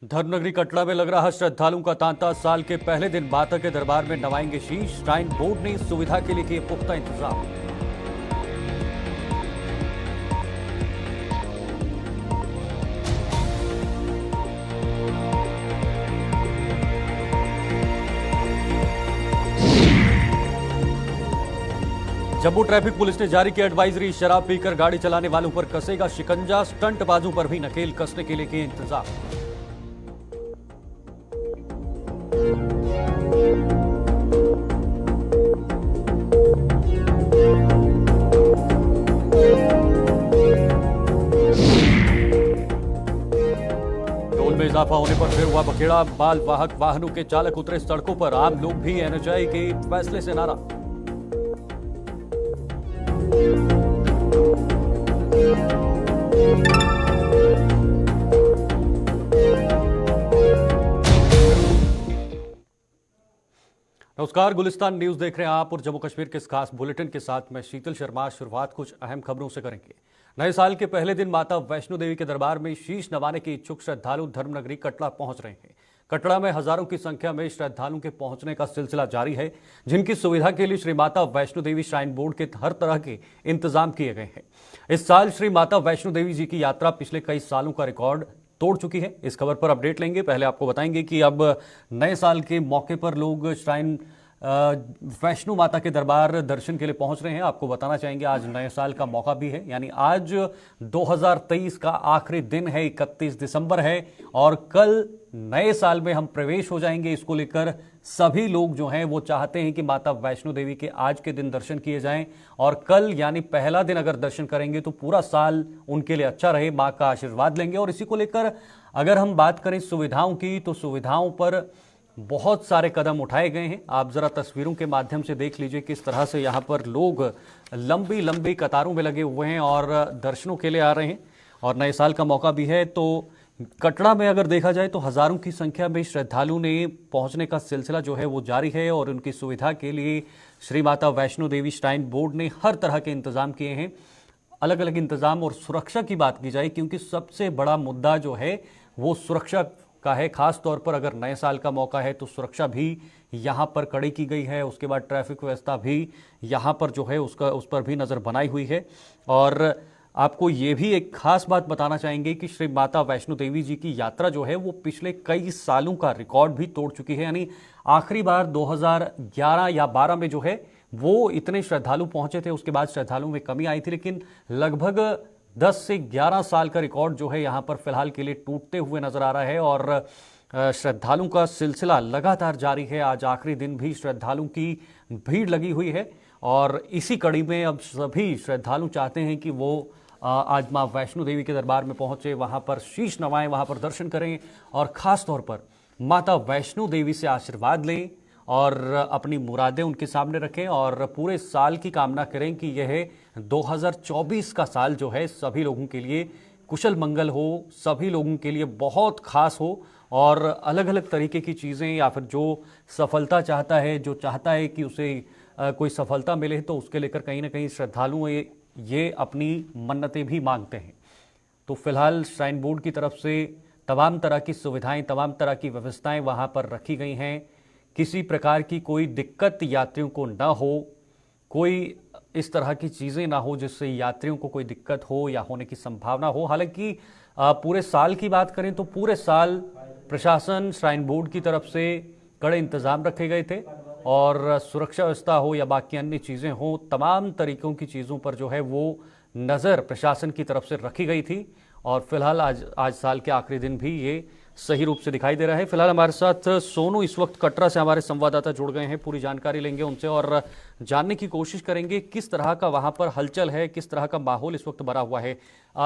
धर्मनगरी कटरा में लग रहा श्रद्धालुओं का तांता। साल के पहले दिन माता के दरबार में नवाएंगे शीश। श्राइन बोर्ड ने सुविधा के लिए किए पुख्ता इंतजाम। जम्मू ट्रैफिक पुलिस ने जारी की एडवाइजरी। शराब पीकर गाड़ी चलाने वालों पर कसेगा शिकंजा। स्टंटबाजों पर भी नकेल कसने के लिए किए इंतजाम। टोल में इजाफा होने पर फिर हुआ बखेड़ा। माल वाहक वाहनों के चालक उतरे सड़कों पर। आम लोग भी एनएचएआई के फैसले से नाराज। नमस्कार, गुलिस्तान न्यूज देख रहे हैं आप और जम्मू कश्मीर के इस खास बुलेटिन के साथ मैं शीतल शर्मा। शुरुआत कुछ अहम खबरों से करेंगे। नए साल के पहले दिन माता वैष्णो देवी के दरबार में शीश नवाने के इच्छुक श्रद्धालु धर्मनगरी कटरा पहुंच रहे हैं। कटरा में हजारों की संख्या में श्रद्धालुओं के पहुंचने का सिलसिला जारी है, जिनकी सुविधा के लिए श्री माता वैष्णो देवी श्राइन बोर्ड के हर तरह के इंतजाम किए गए हैं। इस साल श्री माता वैष्णो देवी जी की यात्रा पिछले कई सालों का रिकॉर्ड तोड़ चुकी है। इस खबर पर अपडेट लेंगे। पहले आपको बताएंगे कि अब नए साल के मौके पर लोग श्राइन वैष्णो माता के दरबार दर्शन के लिए पहुंच रहे हैं। आपको बताना चाहेंगे आज नए साल का मौका भी है, यानी आज 2023 का आखिरी दिन है, 31 दिसंबर है और कल नए साल में हम प्रवेश हो जाएंगे। इसको लेकर सभी लोग जो हैं वो चाहते हैं कि माता वैष्णो देवी के आज के दिन दर्शन किए जाएं और कल यानी पहला दिन अगर दर्शन करेंगे तो पूरा साल उनके लिए अच्छा रहे, मां का आशीर्वाद लेंगे। और इसी को लेकर अगर हम बात करें सुविधाओं की, तो सुविधाओं पर बहुत सारे कदम उठाए गए हैं। आप जरा तस्वीरों के माध्यम से देख लीजिए किस तरह से यहाँ पर लोग लंबी लंबी कतारों में लगे हुए हैं और दर्शनों के लिए आ रहे हैं। और नए साल का मौका भी है, तो कटरा में अगर देखा जाए तो हजारों की संख्या में श्रद्धालु ने पहुंचने का सिलसिला जो है वो जारी है और उनकी सुविधा के लिए श्री माता वैष्णो देवी श्राइन बोर्ड ने हर तरह के इंतजाम किए हैं। अलग अलग इंतजाम और सुरक्षा की बात की जाए, क्योंकि सबसे बड़ा मुद्दा जो है वो सुरक्षा का है। खास तौर पर अगर नए साल का मौका है तो सुरक्षा भी यहाँ पर कड़ी की गई है। उसके बाद ट्रैफिक व्यवस्था भी यहाँ पर जो है उस पर भी नज़र बनाई हुई है। और आपको ये भी एक खास बात बताना चाहेंगे कि श्री माता वैष्णो देवी जी की यात्रा जो है वो पिछले कई सालों का रिकॉर्ड भी तोड़ चुकी है। यानी आखिरी बार 2011 या 12 में जो है वो इतने श्रद्धालु पहुंचे थे, उसके बाद श्रद्धालुओं में कमी आई थी, लेकिन लगभग 10 से 11 साल का रिकॉर्ड जो है यहाँ पर फिलहाल के लिए टूटते हुए नजर आ रहा है और श्रद्धालुओं का सिलसिला लगातार जारी है। आज आखिरी दिन भी श्रद्धालुओं की भीड़ लगी हुई है और इसी कड़ी में अब सभी श्रद्धालु चाहते हैं कि वो आज माँ वैष्णो देवी के दरबार में पहुंचे, वहां पर शीश नवाएं, वहां पर दर्शन करें और खास तौर पर माता वैष्णो देवी से आशीर्वाद लें और अपनी मुरादें उनके सामने रखें और पूरे साल की कामना करें कि यह 2024 का साल जो है सभी लोगों के लिए कुशल मंगल हो, सभी लोगों के लिए बहुत खास हो और अलग अलग तरीके की चीज़ें या फिर जो सफलता चाहता है, जो चाहता है कि उसे कोई सफलता मिले, तो उसके लेकर कहीं ना कहीं श्रद्धालु ये अपनी मन्नतें भी मांगते हैं। तो फिलहाल श्राइन बोर्ड की तरफ से तमाम तरह की सुविधाएं, तमाम तरह की व्यवस्थाएं वहाँ पर रखी गई हैं। किसी प्रकार की कोई दिक्कत यात्रियों को ना हो, कोई इस तरह की चीज़ें ना हो जिससे यात्रियों को कोई दिक्कत हो या होने की संभावना हो। हालांकि पूरे साल की बात करें तो पूरे साल प्रशासन, श्राइन बोर्ड की तरफ से कड़े इंतजाम रखे गए थे और सुरक्षा व्यवस्था हो या बाकी अन्य चीज़ें हो, तमाम तरीकों की चीज़ों पर जो है वो नज़र प्रशासन की तरफ से रखी गई थी। और फिलहाल आज साल के आखिरी दिन भी ये सही रूप से दिखाई दे रहा है। फिलहाल हमारे साथ सोनू इस वक्त कटरा से हमारे संवाददाता जुड़ गए हैं। पूरी जानकारी लेंगे उनसे और जानने की कोशिश करेंगे किस तरह का वहां पर हलचल है, किस तरह का माहौल इस वक्त बना हुआ है।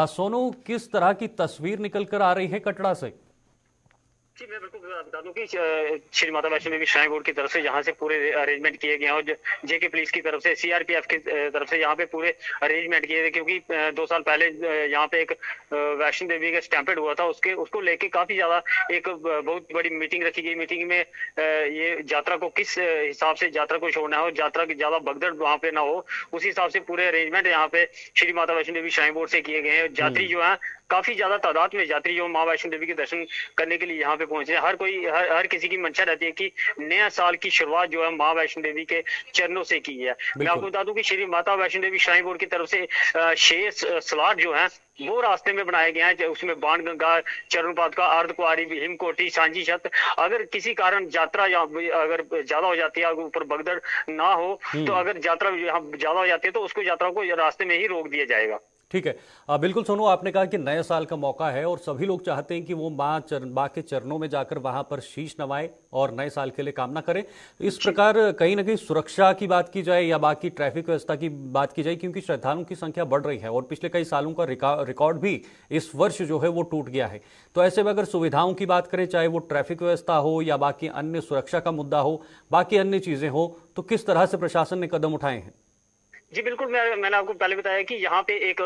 सोनू, किस तरह की तस्वीर निकल कर आ रही है कटरा से? जी, मैं बिल्कुल बता दूं कि श्री माता वैष्णो देवी श्राइन बोर्ड की तरफ से यहाँ से पूरे अरेंजमेंट किए गए हैं और जेके पुलिस की तरफ से, सीआरपीएफ की तरफ से यहाँ पे पूरे अरेंजमेंट किए गए, क्योंकि 2 साल पहले यहाँ पे एक वैष्णो देवी का स्टैम्पेड हुआ था, उसको लेके काफी ज्यादा एक बहुत बड़ी मीटिंग रखी गई। मीटिंग में ये यात्रा को किस हिसाब से यात्रा को छोड़ना है और यात्रा की ज्यादा भगदड़ वहाँ पे ना हो, उस हिसाब से पूरे अरेंजमेंट यहाँ पे श्री माता वैष्णो देवी श्राइन बोर्ड से किए गए हैं। यात्री जो है काफी ज्यादा तादाद में यात्री जो माँ वैष्णो देवी के दर्शन करने के लिए यहाँ पे पहुंचे हैं। हर किसी की मंशा रहती है कि नया साल की शुरुआत जो है माँ वैष्णो देवी के चरणों से की है। मैं आपको बता दूं कि श्री माता वैष्णो देवी श्राइन बोर्ड की तरफ से 6 स्लॉट जो है वो रास्ते में बनाए गए हैं, उसमें बाण गंगा, चरण पादुका, अर्धकुंवारी, हिमकोटि, सांझी छत। अगर किसी कारण यात्रा अगर ज्यादा हो जाती है, ऊपर भगदड़ ना हो तो अगर यात्रा ज्यादा हो जाती है तो उसको यात्रा को रास्ते में ही रोक दिया जाएगा। ठीक है। बिल्कुल सोनू, आपने कहा कि नए साल का मौका है और सभी लोग चाहते हैं कि वो माँ के चरणों में जाकर वहां पर शीश नवाएं और नए साल के लिए कामना करें। इस प्रकार कहीं ना कहीं सुरक्षा की बात की जाए या बाकी ट्रैफिक व्यवस्था की बात की जाए, क्योंकि श्रद्धालुओं की संख्या बढ़ रही है और पिछले कई सालों का रिकॉर्ड भी इस वर्ष जो है वो टूट गया है। तो ऐसे में अगर सुविधाओं की बात करें, चाहे वो ट्रैफिक व्यवस्था हो या बाकी अन्य सुरक्षा का मुद्दा हो, बाकी अन्य चीजें हो, तो किस तरह से प्रशासन ने कदम उठाए हैं? जी बिल्कुल, मैंने आपको पहले बताया कि यहाँ पे एक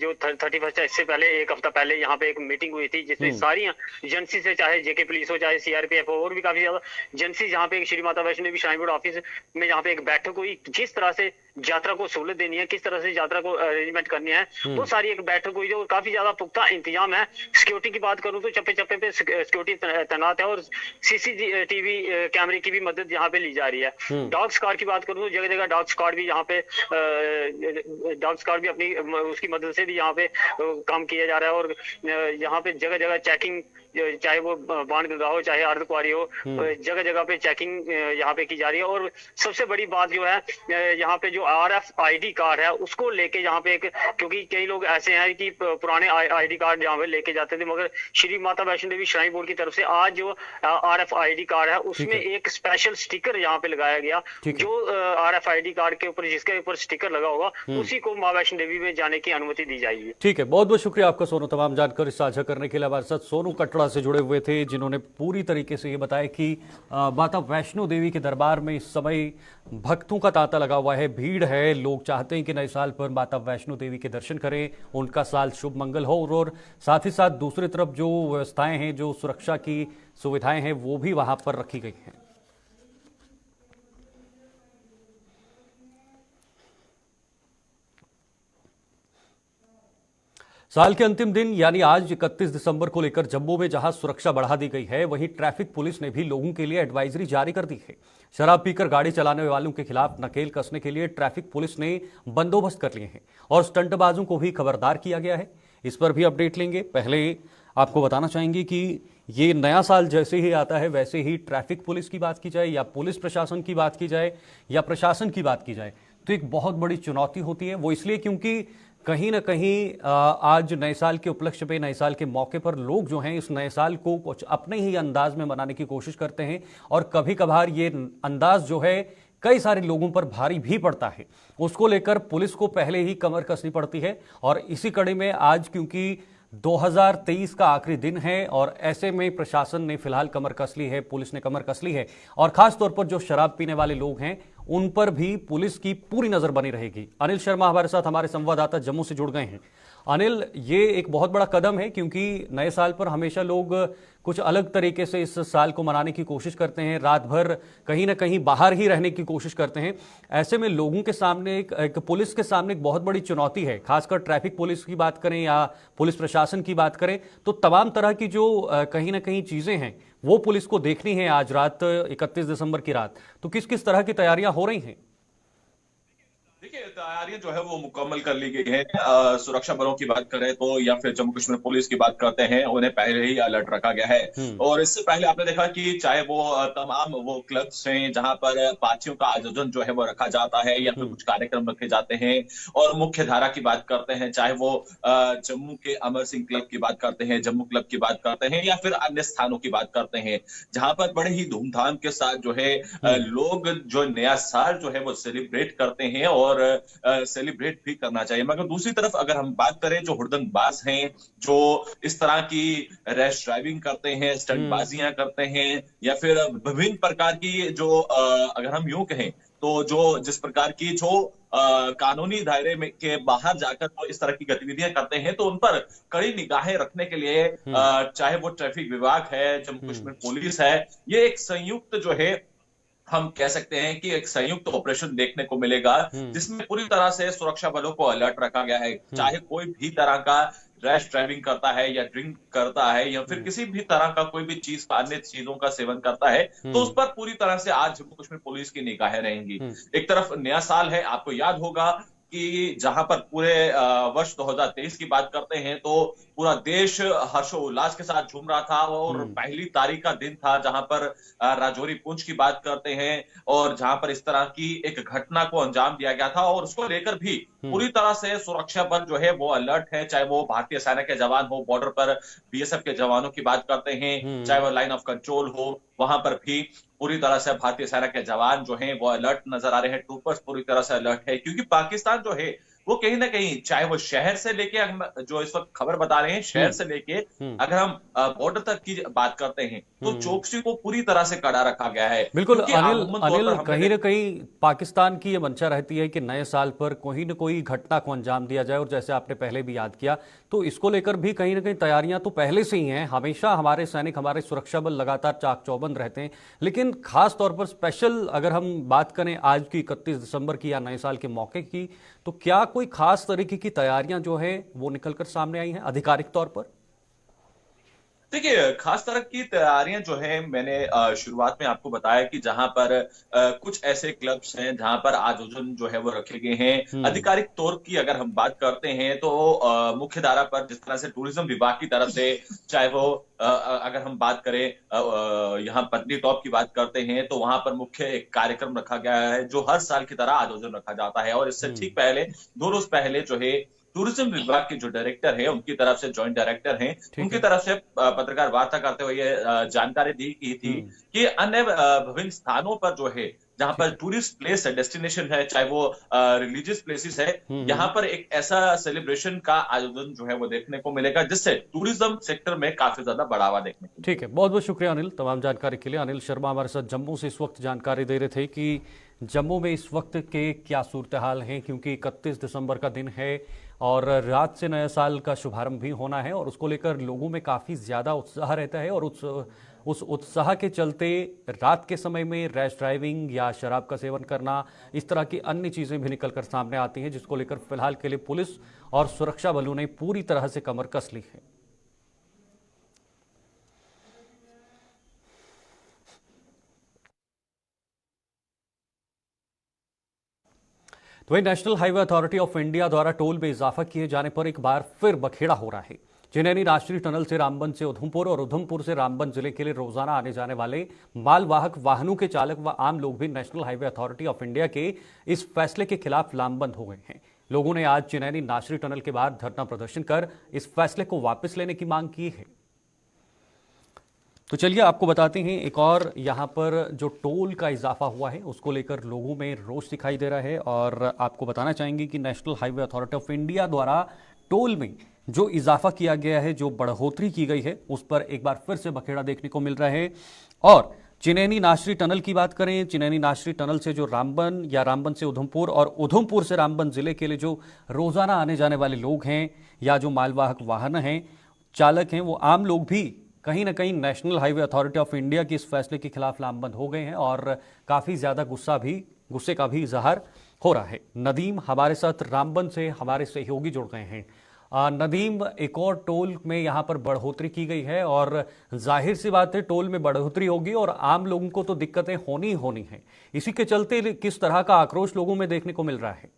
जो 31 है, इससे पहले एक हफ्ता पहले यहाँ पे एक मीटिंग हुई थी जिसमें सारी एजेंसी से, चाहे जेके पुलिस हो, चाहे सीआरपीएफ हो, और भी काफी ज्यादा एजेंसी यहाँ पे Shri Mata Vaishno Devi shrine board office में यहाँ पे एक बैठक हुई। जिस तरह से यात्रा को सहूलत देनी है, किस तरह से यात्रा को अरेंजमेंट करनी है, वो सारी एक बैठक हुई जो काफी ज्यादा पुख्ता इंतजाम है। सिक्योरिटी की बात करूं तो चप्पे चप्पे पे सिक्योरिटी तैनात है और सीसीटीवी कैमरे की भी मदद यहाँ पे ली जा रही है। डॉग स्क्वाड की बात करूं तो जगह जगह डॉग स्क्वाड भी यहाँ पे अपनी उसकी मदद से भी यहाँ पे काम किया जा रहा है। और यहाँ पे जगह जगह चेकिंग, चाहे वो बाण गंगा हो, चाहे अर्धकुंवारी हो, जगह जगह पे चेकिंग यहाँ पे की जा रही है। और सबसे बड़ी बात जो है, यहाँ पे जो RFID कार्ड है उसको लेके यहाँ पे क्योंकि कई लोग ऐसे हैं कि पुराने ID कार्ड यहाँ पे लेके जाते थे, मगर श्री माता वैष्णो देवी श्राइन बोर्ड की तरफ से आज जो RFID कार्ड है उसमें एक स्पेशल स्टिकर यहाँ पे लगाया गया। जो RFID कार्ड के ऊपर, जिसके ऊपर स्टिकर लगा होगा, उसी को माँ वैष्णो देवी में जाने की अनुमति दी जाएगी। ठीक है, बहुत बहुत शुक्रिया आपका सोनू, तमाम जानकारी साझा करने के लिए। हमारे साथ सोनू कटड़ा से जुड़े हुए थे, जिन्होंने पूरी तरीके से ये बताया कि माता वैष्णो देवी के दरबार में इस समय भक्तों का तांता लगा हुआ है, भीड़ है, लोग चाहते हैं कि नए साल पर माता वैष्णो देवी के दर्शन करें, उनका साल शुभ मंगल हो। और साथ ही साथ दूसरी तरफ जो व्यवस्थाएं हैं, जो सुरक्षा की सुविधाएं हैं, वो भी वहां पर रखी गई हैं। साल के अंतिम दिन यानी आज 31 दिसंबर को लेकर जम्मू में जहां सुरक्षा बढ़ा दी गई है, वहीं ट्रैफिक पुलिस ने भी लोगों के लिए एडवाइजरी जारी कर दी है। शराब पीकर गाड़ी चलाने वालों के खिलाफ नकेल कसने के लिए ट्रैफिक पुलिस ने बंदोबस्त कर लिए हैं और स्टंटबाजों को भी खबरदार किया गया है। इस पर भी अपडेट लेंगे। पहले आपको बताना चाहेंगे कि ये नया साल जैसे ही आता है वैसे ही ट्रैफिक पुलिस की बात की जाए या पुलिस प्रशासन की बात की जाए या प्रशासन की बात की जाए, तो एक बहुत बड़ी चुनौती होती है। वो इसलिए क्योंकि कहीं ना कहीं आज नए साल के उपलक्ष्य पे, नए साल के मौके पर लोग जो हैं इस नए साल को कुछ अपने ही अंदाज में मनाने की कोशिश करते हैं और कभी कभार ये अंदाज जो है कई सारे लोगों पर भारी भी पड़ता है। उसको लेकर पुलिस को पहले ही कमर कसनी पड़ती है और इसी कड़ी में आज क्योंकि 2023 का आखिरी दिन है और ऐसे में प्रशासन ने फिलहाल कमर कस ली है, पुलिस ने कमर कस ली है और खास तौर पर जो शराब पीने वाले लोग हैं उन पर भी पुलिस की पूरी नजर बनी रहेगी। अनिल शर्मा हमारे साथ, हमारे संवाददाता जम्मू से जुड़ गए हैं। अनिल, ये एक बहुत बड़ा कदम है क्योंकि नए साल पर हमेशा लोग कुछ अलग तरीके से इस साल को मनाने की कोशिश करते हैं, रात भर कहीं ना कहीं बाहर ही रहने की कोशिश करते हैं। ऐसे में लोगों के सामने एक पुलिस के सामने एक बहुत बड़ी चुनौती है, खासकर ट्रैफिक पुलिस की बात करें या पुलिस प्रशासन की बात करें तो तमाम तरह की जो कहीं ना कहीं चीजें हैं वो पुलिस को देखनी है आज रात 31 दिसंबर की रात। तो किस किस तरह की तैयारियां हो रही हैं? देखिए, तैयारियां जो है वो मुकम्मल कर ली गई है। सुरक्षा बलों की बात करें तो या फिर जम्मू कश्मीर पुलिस की बात करते हैं, उन्हें पहले ही अलर्ट रखा गया है। और इससे पहले आपने देखा कि चाहे वो तमाम वो क्लब्स हैं जहां पर पार्टियों का आयोजन जो है वो रखा जाता है या फिर कुछ कार्यक्रम रखे जाते हैं, और मुख्य धारा की बात करते हैं, चाहे वो जम्मू के अमर सिंह क्लब की बात करते हैं, जम्मू क्लब की बात करते हैं या फिर अन्य स्थानों की बात करते हैं, जहां पर बड़े ही धूमधाम के साथ जो है लोग जो नया साल जो है वो सेलिब्रेट करते हैं और सेलिब्रेट भी करना चाहिए। मगर दूसरी तरफ अगर हम बात करें, जो हुड़दंगबाज हैं, जो इस तरह की रैश ड्राइविंग करते हैं, स्टंटबाजियां करते हैं या फिर विभिन्न प्रकार की जो अगर हम यूं कहें तो जो जिस प्रकार की जो कानूनी दायरे में के बाहर जाकर वो इस तरह की गतिविधियां करते हैं, तो उन पर कड़ी निगाहें रखने के लिए चाहे वो ट्रैफिक विभाग है, जम्मू कश्मीर पुलिस है, ये एक संयुक्त जो है हम कह सकते हैं कि एक संयुक्त ऑपरेशन देखने को मिलेगा जिसमें पूरी तरह से सुरक्षा बलों को अलर्ट रखा गया है। चाहे कोई भी तरह का रैश ड्राइविंग करता है या ड्रिंक करता है या फिर किसी भी तरह का कोई भी चीज का अन्य चीजों का सेवन करता है, तो उस पर पूरी तरह से आज जम्मू कश्मीर पुलिस की निगाहें रहेंगी। एक तरफ नया साल है, आपको याद होगा कि जहां पर पूरे वर्ष 2023 की बात करते हैं तो पूरा देश हर्षोल्लास के साथ झूम रहा था और पहली तारीख का दिन था जहां पर राजौरी पुंछ की बात करते हैं और जहां पर इस तरह की एक घटना को अंजाम दिया गया था और उसको लेकर भी पूरी तरह से सुरक्षा बल जो है वो अलर्ट है, चाहे वो भारतीय सेना के जवान हो, बॉर्डर पर बीएसएफ के जवानों की बात करते हैं, चाहे वो लाइन ऑफ कंट्रोल हो, वहां पर भी पूरी तरह से भारतीय सेना के जवान जो हैं वो अलर्ट नजर आ रहे हैं, ट्रूपर्स पूरी तरह से अलर्ट है, क्योंकि पाकिस्तान जो है वो कहीं ना कहीं चाहे वो शहर से लेके, हम जो इस वक्त खबर बता रहे हैं शहर से लेके अगर हम बॉर्डर तक की बात करते हैं तो चौकसी को पूरी तरह से कड़ा रखा गया है। बिल्कुल अनिल कहीं ना कहीं पाकिस्तान की ये मंशा रहती है कि नए साल पर कोई न कोई घटना को अंजाम दिया जाए और जैसे आपने पहले भी याद किया तो इसको लेकर भी कहीं ना कहीं तैयारियां तो पहले से ही हैं। हमेशा हमारे सैनिक, हमारे सुरक्षा बल लगातार चाक चौबंद रहते हैं, लेकिन खास तौर पर स्पेशल अगर हम बात करें आज की 31 दिसंबर की या नए साल के मौके की, तो क्या कोई खास तरीके की तैयारियां जो है वो निकलकर सामने आई हैं आधिकारिक तौर पर? देखिए, खास तरह की तैयारियां जो है मैंने शुरुआत में आपको बताया कि जहां पर कुछ ऐसे क्लब्स हैं जहां पर आयोजन जो है वो रखे गए हैं। आधिकारिक तौर की अगर हम बात करते हैं तो मुख्य धारा पर जिस तरह से टूरिज्म विभाग की तरफ से, चाहे वो अगर हम बात करें यहाँ पत्नी टॉप की बात करते हैं तो वहां पर मुख्य एक कार्यक्रम रखा गया है जो हर साल की तरह आयोजन रखा जाता है और इससे ठीक पहले 2 रोज पहले जो है टूरिज्म विभाग के जो डायरेक्टर है उनकी तरफ से, जॉइंट डायरेक्टर हैं, उनकी तरफ से पत्रकार वार्ता करते हुए ये जानकारी दी की थी कि अन्य विभिन्न स्थानों पर जो है जहां पर टूरिस्ट प्लेस है, डेस्टिनेशन है, चाहे वो रिलीजियस प्लेसेस है, यहाँ पर एक ऐसा सेलिब्रेशन का आयोजन जो है वो देखने को मिलेगा जिससे टूरिज्म सेक्टर में काफी ज्यादा बढ़ावा देखने को। ठीक है, बहुत बहुत शुक्रिया अनिल तमाम जानकारी के लिए। अनिल शर्मा हमारे साथ जम्मू से इस वक्त जानकारी दे रहे थे कि जम्मू में इस वक्त के क्या सूरत हाल है, क्योंकि 31 दिसंबर का दिन है और रात से नया साल का शुभारंभ भी होना है और उसको लेकर लोगों में काफ़ी ज़्यादा उत्साह रहता है और उस उत्साह के चलते रात के समय में रैश ड्राइविंग या शराब का सेवन करना, इस तरह की अन्य चीज़ें भी निकलकर सामने आती हैं, जिसको लेकर फिलहाल के लिए पुलिस और सुरक्षा बलों ने पूरी तरह से कमर कस ली है। तो वही national highway authority of India द्वारा टोल में इजाफा किए जाने पर एक बार फिर बखेड़ा हो रहा है। चिनैनी राष्ट्रीय टनल से रामबन से उधमपुर और उधमपुर से रामबन जिले के लिए रोजाना आने जाने वाले मालवाहक वाहनों के चालक व आम लोग भी national highway authority of India के इस फैसले के खिलाफ लामबंद हो गए हैं। लोगों ने आज चिनैनी राष्ट्रीय टनल के बाहर धरना प्रदर्शन कर इस फैसले को वापस लेने की मांग की है। तो चलिए आपको बताते हैं एक और यहाँ पर जो टोल का इजाफा हुआ है उसको लेकर लोगों में रोष दिखाई दे रहा है और आपको बताना चाहेंगे कि national highway authority of India द्वारा टोल में जो इजाफा किया गया है, जो बढ़ोतरी की गई है, उस पर एक बार फिर से बखेड़ा देखने को मिल रहा है। और चिनैनी नाशरी टनल की बात करें, चिनैनी नाशरी टनल से जो रामबन या रामबन से उधमपुर और उधमपुर से रामबन जिले के लिए जो रोजाना आने जाने वाले लोग हैं या जो मालवाहक वाहन हैं, चालक हैं, वो आम लोग भी कहीं ना कहीं national highway authority of India के इस फैसले के खिलाफ लामबंद हो गए हैं और काफ़ी ज़्यादा गुस्से का भी इजहार हो रहा है। नदीम हमारे साथ रामबन से हमारे सहयोगी जुड़ गए हैं। नदीम, एक और टोल में यहाँ पर बढ़ोतरी की गई है और जाहिर सी बात है टोल में बढ़ोतरी होगी और आम लोगों को तो दिक्कतें होनी ही होनी है। इसी के चलते किस तरह का आक्रोश लोगों में देखने को मिल रहा है?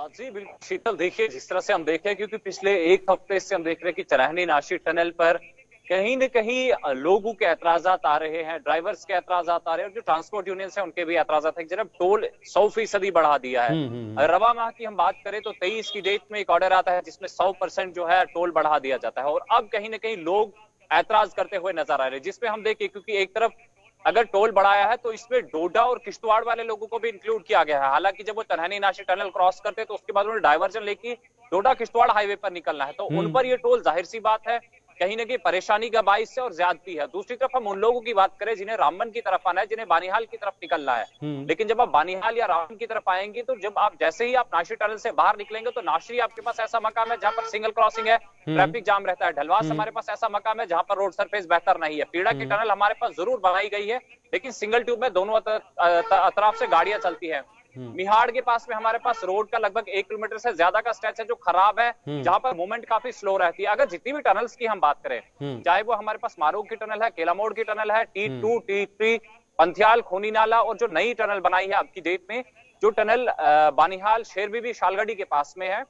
जी बिल्कुल शीतल, देखिए जिस तरह से हम देख रहे हैं, क्योंकि पिछले एक हफ्ते से हम देख रहे हैं कि चिनैनी नासिर टनल पर कहीं न कहीं लोगों के ऐतराजात आ रहे हैं, ड्राइवर्स के ऐतराजात आ रहे हैं और जो ट्रांसपोर्ट यूनियन है उनके भी ऐतराजात है। जब टोल 100% बढ़ा दिया है, रवा माह की हम बात करें तो 23 की डेट में एक ऑर्डर आता है जिसमें 100% जो है टोल बढ़ा दिया जाता है और अब कहीं न कहीं लोग ऐतराज करते हुए नजर आ रहे हैं, जिसमें हम देखिए क्योंकि एक तरफ अगर टोल बढ़ाया है तो इसमें डोडा और किश्तवाड़ वाले लोगों को भी इंक्लूड किया गया है। हालांकि जब वो चिनैनी नासिर टनल क्रॉस करते हैं तो उसके बाद उन्हें डायवर्जन लेके डोडा किश्तवाड़ हाईवे पर निकलना है, तो उन पर ये टोल जाहिर सी बात है कहीं ना कहीं परेशानी का बाइस है और ज्यादती है। दूसरी तरफ हम उन लोगों की बात करें जिन्हें रामबन की तरफ आना है, जिन्हें बानिहाल की तरफ निकलना है, लेकिन जब आप बानिहाल या रामबन की तरफ आएंगे तो जब आप जैसे ही आप नासिर टनल से बाहर निकलेंगे तो नासिरी आपके पास ऐसा मकाम है जहां पर सिंगल क्रॉसिंग है, ट्रैफिक जाम रहता है। ढलवास हमारे पास ऐसा मकाम है जहां पर रोड सरफेस बेहतर नहीं है। पीड़ा की टनल हमारे पास जरूर बनाई गई है लेकिन सिंगल ट्यूब में दोनों अतराफ से गाड़ियां चलती है। मिहाड़ के पास में हमारे पास रोड का लगभग 1 किलोमीटर से ज्यादा का स्ट्रेच है जो खराब है, जहां पर मूवमेंट काफी स्लो रहती है। अगर जितनी भी टनल्स की हम बात करें, चाहे वो हमारे पास मारूग की टनल है, केला मोड़ की टनल है, T2, T3, पंथियाल, खूनी नाला, और जो नई टनल बनाई है अब की डेट में, जो टनल बानिहाल शेरबीबी शालगढ़ी के पास में है,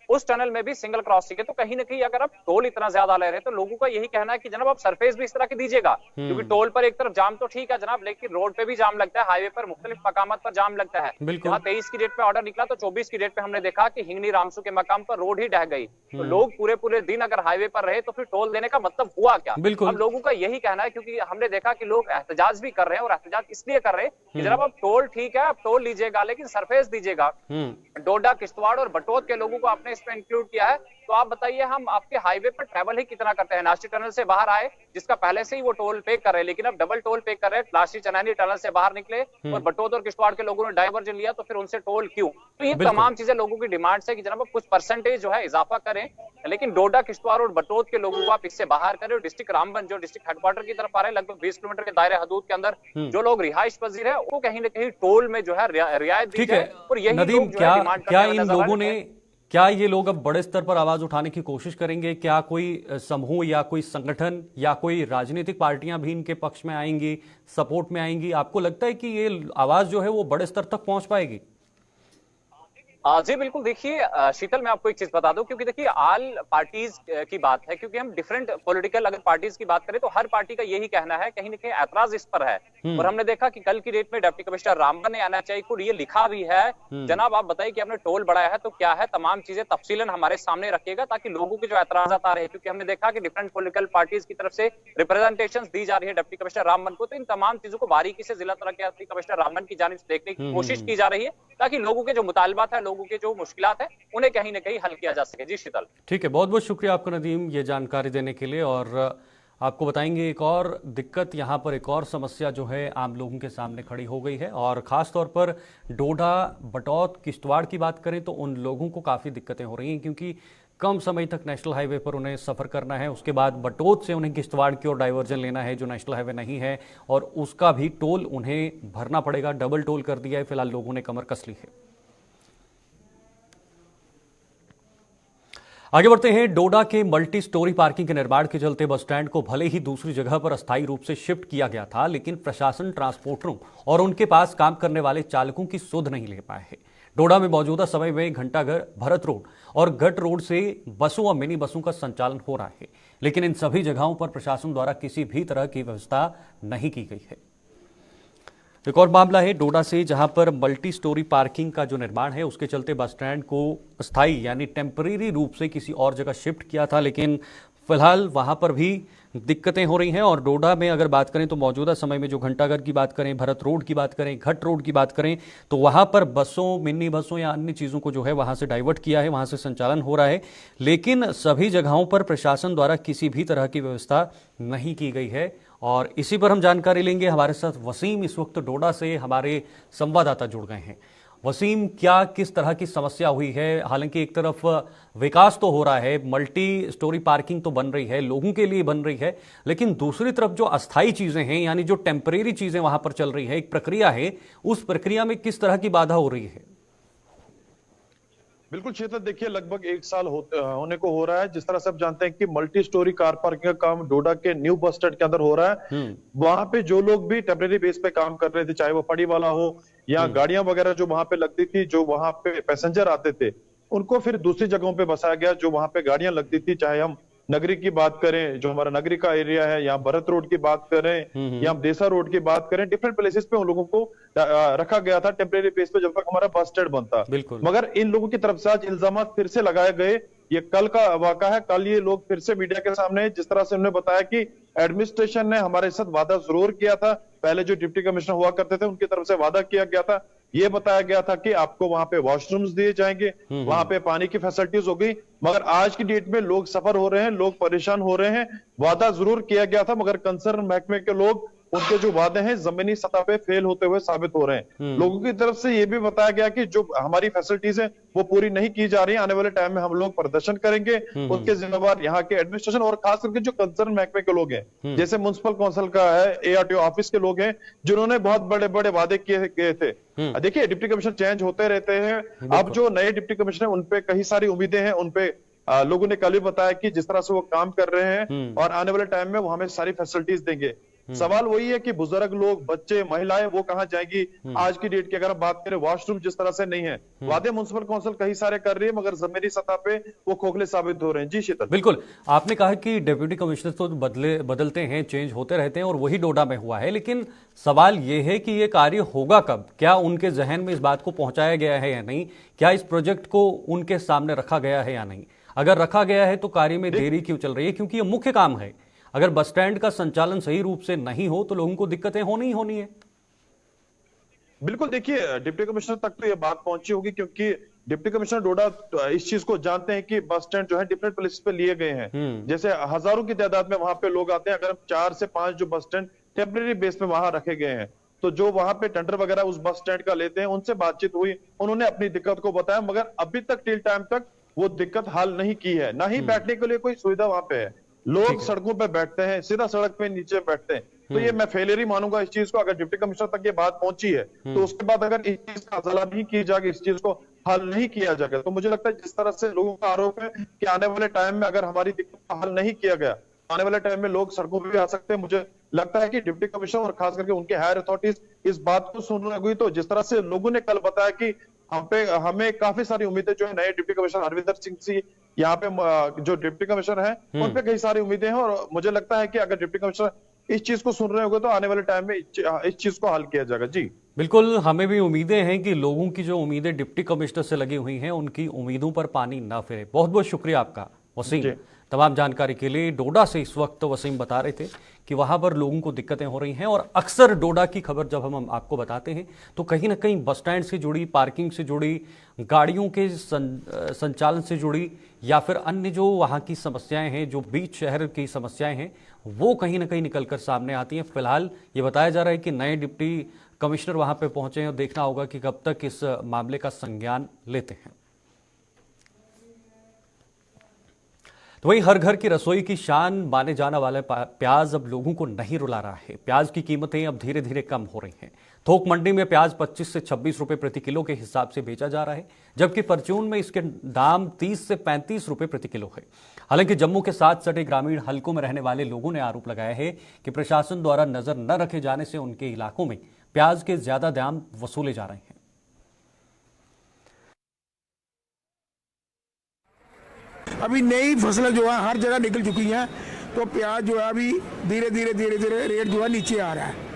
उस टनल में भी सिंगल क्रॉसिंग है। तो कहीं ना कहीं अगर आप टोल इतना ज्यादा ले रहे हैं तो लोगों का यही कहना है कि जनाब आप सरफेस भी इस तरह की दीजिएगा, क्योंकि टोल पर एक तरफ जाम तो ठीक है जनाब, लेकिन रोड पे भी जाम लगता है, हाईवे पर मुख्तलिफ मकामात पर जाम लगता है। जहां 23 की डेट पे ऑर्डर निकला तो 24 की डेट पे हमने देखा कि हिंगनी रामसू के मकाम पर रोड ही ढह गई। तो लोग पूरे पूरे दिन अगर हाईवे पर रहे तो फिर टोल देने का मतलब हुआ क्या? अब लोगों का यही कहना है, क्योंकि हमने देखा कि लोग एहतजाज भी कर रहे हैं, और एहतजाज इसलिए कर रहे हैं कि जनाब आप टोल ठीक है, आप टोल लीजिएगा लेकिन सरफेस दीजिएगा। डोडा, किश्तवाड़ और बटोत के लोगों को आपने इसमें इंक्लूड किया है, तो आप बताइए हम आपके हाईवे पर ट्रैवल ही कितना करते हैं? नाशी टनल से बाहर आए, जिसका पहले से ही वो टोल पे कर रहे हैं, लेकिन अब डबल टोल पे कर रहे हैं। नाशी चनैनी टनल से बाहर निकले और बटोत और किश्तवाड़ के लोगों ने डाइवर्जन लिया, तो फिर उनसे टोल क्यों? तो ये तमाम चीजें लोगों की डिमांड्स है कि जनाब कुछ परसेंटेज जो है इजाफा करें, लेकिन डोडा, किश्तवाड़ और बटोत के लोगों को आप इससे बाहर करें। और डिस्ट्रिक्ट रामबन जो डिस्ट्रिक्ट हेडक्वार्टर की तरफ आ रहे हैं, लगभग 20 किलोमीटर के दायरे हदूद के अंदर जो लोग रिहाइश पजीर है, वो कहीं ना कहीं टोल में जो है रियायत दी जाए। और यही नदीम, लोग जो है डिमांड क्या इन लोगों ने, क्या ये लोग अब बड़े स्तर पर आवाज उठाने की कोशिश करेंगे? क्या कोई समूह या कोई संगठन या कोई राजनीतिक पार्टियां भी इनके पक्ष में आएंगी, सपोर्ट में आएंगी? आपको लगता है कि ये आवाज जो है वो बड़े स्तर तक पहुंच पाएगी? जी बिल्कुल। देखिए शीतल, मैं आपको एक चीज बता दूं, क्योंकि देखिए ऑल पार्टीज की बात है, क्योंकि हम डिफरेंट पॉलिटिकल अगर पार्टीज की बात करें तो हर पार्टी का यही कहना है, कहीं ना कहीं ऐतराज इस पर है। और हमने देखा कि कल की डेट में डिप्टी कमिश्नर रामबन ने एनएचआई को ये लिखा भी है, जनाब आप बताइए कि आपने टोल बढ़ाया है तो क्या है, तमाम चीजें तफसीलन हमारे सामने रखिएगा, ताकि लोगों के जो ऐतराजात आ रहे हैं, क्योंकि हमने देखा कि डिफरेंट पॉलिटिकल पार्टीज की तरफ से रिप्रेजेंटेशन दी जा रही है डिप्टी कमिश्नर रामबन को, तो इन तमाम चीजों को बारीकी से जिला तरक्की कमिश्नर रामबन की जानिब से देखने की कोशिश की जा रही है, ताकि लोगों के जो मुतालबात है, लोगों के जो मुश्किलात है, उन्हें कहीं ना कहीं हल किया जा सके। जी शीतल। ठीक है, बहुत बहुत शुक्रिया आपका नदीम ये जानकारी देने के लिए। और आपको बताएंगे एक और दिक्कत, यहाँ पर एक और समस्या जो है आम लोगों के सामने खड़ी हो गई है, और ख़ास तौर पर डोडा, बटौत, किश्तवाड़ की बात करें तो उन लोगों को काफ़ी दिक्कतें हो रही हैं, क्योंकि कम समय तक नेशनल हाईवे पर उन्हें सफ़र करना है। उसके बाद बटौत से उन्हें किश्तवाड़ की ओर डाइवर्जन लेना है जो नेशनल हाईवे नहीं है, और उसका भी टोल उन्हें भरना पड़ेगा। डबल टोल कर दिया है, फिलहाल लोगों ने कमर कस ली है। आगे बढ़ते हैं। डोडा के मल्टी स्टोरी पार्किंग के निर्माण के चलते बस स्टैंड को भले ही दूसरी जगह पर अस्थायी रूप से शिफ्ट किया गया था, लेकिन प्रशासन ट्रांसपोर्टरों और उनके पास काम करने वाले चालकों की सुध नहीं ले पाए है। डोडा में मौजूदा समय में घंटाघर, भरत रोड और गट रोड से बसों और मिनी बसों का संचालन हो रहा है, लेकिन इन सभी जगहों पर प्रशासन द्वारा किसी भी तरह की व्यवस्था नहीं की गई है। एक और मामला है डोडा से, जहां पर मल्टी स्टोरी पार्किंग का जो निर्माण है उसके चलते बस स्टैंड को अस्थायी यानी टेम्परेरी रूप से किसी और जगह शिफ्ट किया था, लेकिन फिलहाल वहां पर भी दिक्कतें हो रही हैं। और डोडा में अगर बात करें तो मौजूदा समय में जो घंटाघर की बात करें, भरत रोड की बात करें, घट रोड की बात करें, तो वहां पर बसों, मिनी बसों या अन्य चीज़ों को जो है वहां से डाइवर्ट किया है, वहां से संचालन हो रहा है, लेकिन सभी जगहों पर प्रशासन द्वारा किसी भी तरह की व्यवस्था नहीं की गई है। और इसी पर हम जानकारी लेंगे। हमारे साथ वसीम इस वक्त डोडा से हमारे संवाददाता जुड़ गए हैं। वसीम, क्या किस तरह की समस्या हुई है? हालांकि एक तरफ विकास तो हो रहा है, मल्टी स्टोरी पार्किंग तो बन रही है, लोगों के लिए बन रही है, लेकिन दूसरी तरफ जो अस्थायी चीजें हैं यानी जो टेम्परेरी चीजें वहां पर चल रही है, एक प्रक्रिया है, उस प्रक्रिया में किस तरह की बाधा हो रही है? बिल्कुल शीतल, देखिए लगभग 1 साल होने को हो रहा है। जिस तरह से आप जानते हैं कि मल्टी स्टोरी कार पार्किंग का काम डोडा के न्यू बस स्टैंड के अंदर हो रहा है। वहां पे जो लोग भी टेम्परेरी बेस पे काम कर रहे थे, चाहे वो पड़ी वाला हो या गाड़ियां वगैरह जो वहां पे लगती थी, जो वहां पे पैसेंजर आते थे, उनको फिर दूसरी जगहों पे बसाया गया। जो वहां पे गाड़ियां लगती थी, चाहे हम नगरी की बात करें, जो हमारा नगरी का एरिया है, या भरत रोड की बात करें या हम देसा रोड की बात करें, डिफरेंट प्लेसेस पे उन लोगों को रखा गया था टेम्परेरी बेस पे जब तक हमारा बस स्टैंड बनता। मगर इन लोगों की तरफ से आज इल्जाम फिर से लगाए गए। ये कल का वाका है, कल ये लोग फिर से मीडिया के सामने, जिस तरह से उन्होंने बताया कि एडमिनिस्ट्रेशन ने हमारे साथ वादा जरूर किया था, पहले जो डिप्टी कमिश्नर हुआ करते थे उनकी तरफ से वादा किया गया था, ये बताया गया था कि आपको वहां पे वॉशरूम्स दिए जाएंगे, वहां पे पानी की फैसिलिटीज होगी। मगर आज की डेट में लोग सफर हो रहे हैं, लोग परेशान हो रहे हैं। वादा जरूर किया गया था, मगर कंसर्न महकमे के लोग उनके जो वादे हैं जमीनी सतह पे फेल होते हुए साबित हो रहे हैं। लोगों की तरफ से ये भी बताया गया कि जो हमारी फैसिलिटीज है वो पूरी नहीं की जा रही है, आने वाले टाइम में हम लोग प्रदर्शन करेंगे। उसके जिम्मेवार यहाँ के एडमिनिस्ट्रेशन और खास करके जो कंसर्न महकमे के लोग हैं, जैसे म्युनिसिपल काउंसिल का है, ARTO ऑफिस के लोग हैं, जिन्होंने बहुत बड़े बड़े वादे किए गए थे। देखिए डिप्टी कमिश्नर चेंज होते रहते हैं, अब जो नए डिप्टी कमिश्नर उनपे कई सारी उम्मीदें हैं, उनपे लोगों ने कल भी बताया कि जिस तरह से वो काम कर रहे हैं और आने वाले टाइम में वो हमें सारी फैसिलिटीज देंगे। सवाल वही है कि बुजुर्ग लोग, बच्चे, महिलाएं वो कहां जाएंगी आज की डेट की। अगर हम बात करें वॉशरूम जिस तरह से नहीं है, वादे म्युनिसिपल काउंसिल कई सारे कर रही है मगर जमीनी सतह पे वो खोखले साबित हो रहे हैं। जी शीतल, बिल्कुल आपने कहा कि डिप्टी कमिश्नर तो बदलते हैं, चेंज होते रहते हैं और वही डोडा में हुआ है, लेकिन सवाल ये है कि ये कार्य होगा कब? क्या उनके जहन में इस बात को पहुंचाया गया है या नहीं? क्या इस प्रोजेक्ट को उनके सामने रखा गया है या नहीं? अगर रखा गया है तो कार्य में देरी क्यों चल रही है? क्योंकि ये मुख्य काम है। अगर बस स्टैंड का संचालन सही रूप से नहीं हो तो लोगों को दिक्कतें होनी ही होनी है। बिल्कुल, देखिए डिप्टी कमिश्नर तक तो ये बात पहुंची होगी क्योंकि डिप्टी कमिश्नर डोडा इस चीज को जानते हैं कि बस स्टैंड जो है डिफरेंट प्लेस पे लिए गए हैं। जैसे हजारों की तादाद में वहां पे लोग आते हैं। अगर 4 से 5 जो बस स्टैंड टेम्परेरी बेस पे वहां रखे गए हैं, तो जो वहां पे टेंडर वगैरह उस बस स्टैंड का लेते हैं, उनसे बातचीत हुई, उन्होंने अपनी दिक्कत को बताया, मगर अभी तक टिल टाइम तक वो दिक्कत हल नहीं की है। ना ही बैठने के लिए कोई सुविधा वहां पे है। लोग सड़कों पे बैठते हैं, सीधा सड़क पे नीचे बैठते हैं। तो ये मैं फेलियर ही मानूंगा इस चीज को। अगर डिप्टी कमिश्नर तक ये बात पहुंची है तो उसके बाद अगर इस चीज का अजला नहीं की जाएगी, इस चीज को हल नहीं किया जाएगा, तो मुझे लगता है जिस तरह से लोगों का आरोप है कि आने वाले टाइम में अगर हमारी दिक्कत का हल नहीं किया गया, आने वाले टाइम में लोग सड़कों पे भी आ सकते हैं। मुझे लगता है कि डिप्टी कमिश्नर और खास करके उनके हायर अथॉरिटीज इस बात को सुन रही हुई, तो जिस तरह से लोगों ने कल बताया कि हमें काफी सारी उम्मीदें जो है नए डिप्टी कमिश्नर हरविंदर सिंह जी यहाँ पे जो डिप्टी कमिश्नर है उन पे कई सारी उम्मीदें हैं। और मुझे लगता है कि अगर डिप्टी कमिश्नर इस चीज को सुन रहे होंगे तो आने वाले टाइम में इस चीज को हल किया जाएगा। जी बिल्कुल, हमें भी उम्मीदें हैं कि लोगों की जो उम्मीदें डिप्टी कमिश्नर से लगी हुई हैं उनकी उम्मीदों पर पानी न फिरे। बहुत बहुत शुक्रिया आपका वसीम, तमाम जानकारी के लिए। डोडा से इस वक्त वसीम बता रहे थे कि वहां पर लोगों को दिक्कतें हो रही हैं और अक्सर डोडा की खबर जब हम आपको बताते हैं तो कहीं ना कहीं बस स्टैंड से जुड़ी, पार्किंग से जुड़ी, गाड़ियों के संचालन से जुड़ी या फिर अन्य जो वहाँ की समस्याएं हैं, जो बीच शहर की समस्याएं हैं, वो कहीं ना कहीं निकल कर सामने आती हैं। फिलहाल ये बताया जा रहा है कि नए डिप्टी कमिश्नर वहाँ पर पहुंचे हैं और देखना होगा कि कब तक इस मामले का संज्ञान लेते हैं। तो वहीं हर घर की रसोई की शान माने जाने वाला प्याज अब लोगों को नहीं रुला रहा है। प्याज की कीमतें अब धीरे धीरे कम हो रही हैं। थोक मंडी में प्याज 25 से 26 रुपए प्रति किलो के हिसाब से बेचा जा रहा है, जबकि परचून में इसके दाम 30 से 35 रुपए प्रति किलो है। हालांकि जम्मू के साथ सटे ग्रामीण हलकों में रहने वाले लोगों ने आरोप लगाया है कि प्रशासन द्वारा नजर न रखे जाने से उनके इलाकों में प्याज के ज्यादा दाम वसूले जा रहे हैं। अभी नई फसलें जो है हर जगह निकल चुकी हैं, तो प्याज जो है अभी धीरे धीरे रेट जो है नीचे आ रहा है।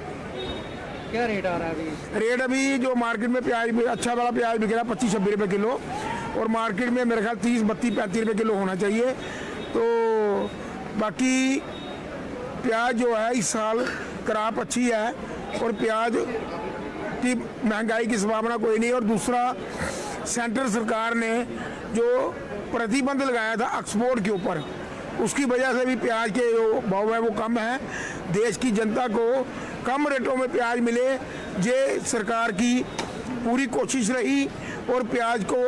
क्या रेट आ रहा है अभी? रेट अभी जो मार्केट में प्याज, अच्छा वाला प्याज बिक रहा है 25-26 रुपये किलो, और मार्केट में मेरे ख्याल 30-32-35 रुपये किलो होना चाहिए। तो बाकी प्याज जो है इस साल क्रॉप अच्छी है और प्याज की महंगाई की संभावना कोई नहीं। और दूसरा, सेंट्रल सरकार ने जो प्रतिबंध लगाया था एक्सपोर्ट के ऊपर, उसकी वजह से भी प्याज के जो भाव है वो कम है। देश की जनता को कम रेटों में प्याज मिले, ये सरकार की पूरी कोशिश रही और प्याज को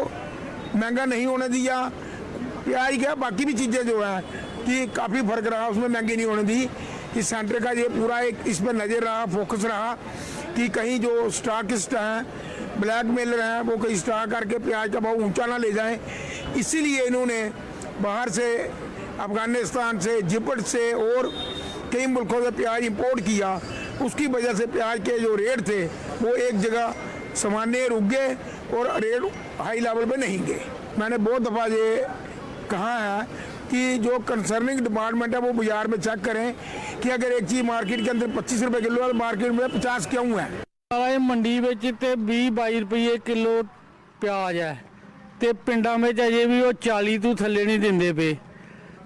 महंगा नहीं होने दिया। प्याज क्या, बाकी भी चीज़ें जो है कि काफ़ी फर्क रहा, उसमें महंगी नहीं होने दी। कि सेंटर का ये पूरा एक इस पर नज़र रहा, फोकस रहा कि कहीं जो स्टॉकिस्ट हैं, ब्लैक मेलर हैं, वो कहीं स्टॉक करके प्याज का भाव ऊंचा ना ले जाएं। इसीलिए इन्होंने बाहर से, अफगानिस्तान से, इजिप्ट से और कई मुल्कों से प्याज इंपोर्ट किया। उसकी वजह से प्याज के जो रेट थे वो एक जगह सामान्य रुक गए और रेट हाई लेवल पे नहीं गए। मैंने बहुत दफ़ा ये कहा है कि जो कंसर्निंग डिपार्टमेंट है वो बाजार में चेक करें कि अगर एक चीज़ मार्केट के अंदर 25 रुपये किलो है, मार्केट में 50 क्यों है। मंडी में 20-22 रुपये किलो प्याज है, तो पिंडों में अजे भी वो 40 तो थले नहीं देंगे पे,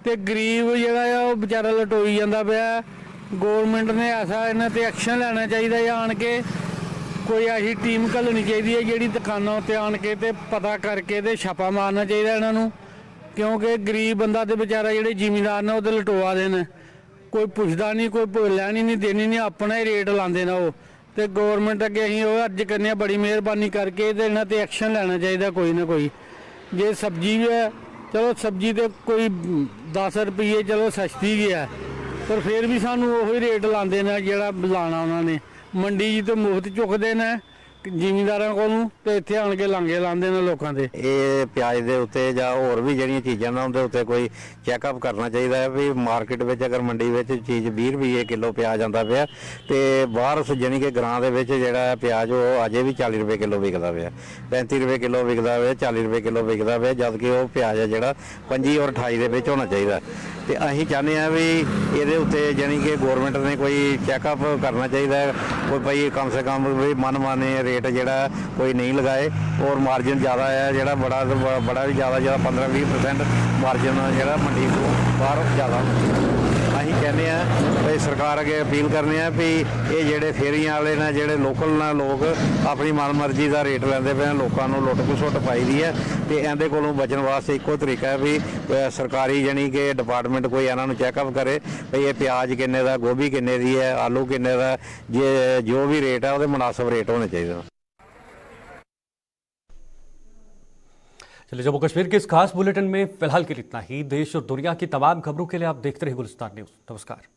तो गरीब जो बेचारा लटोई जाता पाया। गौरमेंट ने ऐसा इन्हों पर एक्शन लेना चाहिए, आन के कोई ऐसी टीम घल्लनी चाहिए है जी दुकानों पर आन के पता करके तो छापा मारना चाहिए इन्हों, क्योंकि गरीब बंदा तो बेचारा जो जिमीदार ने वो तो लटोआ देने। ਕੋਈ ਪੁੱਛਦਾ ਨਹੀਂ, ਕੋਈ ਲੈਣੀ ਨਹੀਂ ਦੇਣੀ ਨਹੀਂ, ਆਪਣਾ ਹੀ ਰੇਟ ਲਾਉਂਦੇ ਨੇ ਉਹ। ਤੇ ਗਵਰਨਮੈਂਟ ਅੱਗੇ ਅਸੀਂ ਉਹ ਅਰਜ਼ ਕਰਨੇ ਆ ਬੜੀ ਮਿਹਰਬਾਨੀ ਕਰਕੇ ਤੇ ਇਹਨਾਂ ਤੇ ਐਕਸ਼ਨ ਲੈਣਾ ਚਾਹੀਦਾ ਕੋਈ ਨਾ ਕੋਈ। ਜੇ ਸਬਜ਼ੀ ਵੀ ਹੈ ਚਲੋ ਸਬਜ਼ੀ ਤੇ ਕੋਈ 10 ਰੁਪਏ ਚਲੋ ਸਸਤੀ ਵੀ ਹੈ, ਪਰ ਫਿਰ ਵੀ ਸਾਨੂੰ ਉਹੀ ਰੇਟ ਲਾਉਂਦੇ ਨੇ ਜਿਹੜਾ ਲਾਣਾ ਉਹਨਾਂ ਨੇ। ਮੰਡੀ 'ਚ ਤਾਂ ਮੁਫਤ ਚੁੱਕਦੇ ਨੇ ਜ਼ਿਮੀਂਦਾਰਾਂ ਕੋਲੋਂ ਤੇ ਇੱਥੇ ਆਣ ਕੇ ਲਾਂਗੇ ਲਾਉਂਦੇ ਨੇ ਲੋਕਾਂ ਦੇ। ਇਹ ਪਿਆਜ਼ ਦੇ ਉੱਤੇ ਜਾਂ ਹੋਰ ਵੀ ਜਿਹੜੀਆਂ ਚੀਜ਼ਾਂ ਨੇ ਉਹਦੇ ਉੱਤੇ ਕੋਈ ਚੈੱਕਅਪ ਕਰਨਾ ਚਾਹੀਦਾ ਹੈ ਵੀ ਮਾਰਕੀਟ ਵਿੱਚ ਅਗਰ ਮੰਡੀ ਵਿੱਚ ਚੀਜ਼ 20 ਰੁਪਏ ਕਿਲੋ ਪਿਆਜ਼ ਆਉਂਦਾ ਪਿਆ ਤੇ ਬਾਹਰ ਜਾਣੀ ਕਿ ਗਰਾਂ ਦੇ ਵਿੱਚ ਜਿਹੜਾ ਪਿਆਜ਼ ਉਹ ਅਜੇ ਵੀ 40 ਰੁਪਏ ਕਿਲੋ ਵਿਕਦਾ ਪਿਆ, 35 ਰੁਪਏ ਕਿਲੋ ਵਿਕਦਾ ਪਿਆ, 40 ਰੁਪਏ ਕਿਲੋ ਵਿਕਦਾ ਪਿਆ, ਜਦ ਕਿ ਉਹ ਪਿਆਜ਼ ਹੈ ਜਿਹੜਾ 25 ਔਰ 28 ਦੇ ਵਿੱਚ ਹੋਣਾ ਚਾਹੀਦਾ। ਤੇ ਅਸੀਂ ਚਾਹੁੰਦੇ ਹਾਂ ਵੀ ਇਹਦੇ ਉੱਤੇ ਜਾਣੀ ਕਿ ਗੌਰਮੈਂਟ ਨੇ ਕੋਈ ਚੈੱਕਅਪ ਕਰਨਾ ਚਾਹੀਦਾ ਹੈ, ਕੋਈ ਭਾਈ ਕਮ ਸੇ ਕਮ ਵੀ ਮਨਮਾਨੇ ਰੇਟ ਜਿਹੜਾ ਕੋਈ ਨਹੀਂ ਲਗਾਏ ਔਰ ਮਾਰਜਨ ਜ਼ਿਆਦਾ ਹੈ ਜਿਹੜਾ ਬੜਾ ਵੀ ਜ਼ਿਆਦਾ 15-20% ਮਾਰਜਨ ਜਿਹੜਾ ਮੰਡੀ ਤੋਂ ਬਾਹਰ ਜ਼ਿਆਦਾ। ਅਸੀਂ ਕਹਿੰਦੇ ਆ ਵੀ ਸਰਕਾਰ ਅੱਗੇ ਅਪੀਲ ਕਰਨੇ ਆ ਵੀ ਇਹ ਜਿਹੜੇ ਫੇਰੀਆਂ ਵਾਲੇ ਨੇ ਜਿਹੜੇ ਲੋਕਲ ਨਾ ਲੋਕ ਆਪਣੀ ਮਨਮਰਜ਼ੀ ਦਾ ਰੇਟ ਲੈਂਦੇ ਪਏ, ਲੋਕਾਂ ਨੂੰ ਲੁੱਟ ਖਸੁੱਟ ਪਾਈ ਦੀ ਹੈ ਤੇ ਇਹਦੇ ਕੋਲੋਂ ਬਚਣ ਵਾਸਤੇ ਇੱਕੋ ਤਰੀਕਾ ਹੈ ਵੀ ਸਰਕਾਰੀ ਜਾਣੀ ਕਿ ਡਿਪਾਰਟਮੈਂਟ ਕੋਈ ਇਹਨਾਂ ਨੂੰ ਚੈੱਕਅਪ ਕਰੇ ਵੀ ਇਹ ਪਿਆਜ਼ ਕਿੰਨੇ ਦਾ, ਗੋਭੀ ਕਿੰਨੇ ਦੀ ਹੈ, ਆਲੂ ਕਿੰਨੇ ਦਾ, ਜੇ ਜੋ ਵੀ ਰੇਟ ਹੈ ਉਹਦੇ ਮੁਨਾਸਬ ਰੇਟ होने चाहिए। चलिए, जम्मू कश्मीर के इस खास बुलेटिन में फिलहाल के लिए इतना ही। देश और दुनिया की तमाम खबरों के लिए आप देखते रहिए गुलिस्तान न्यूज। नमस्कार।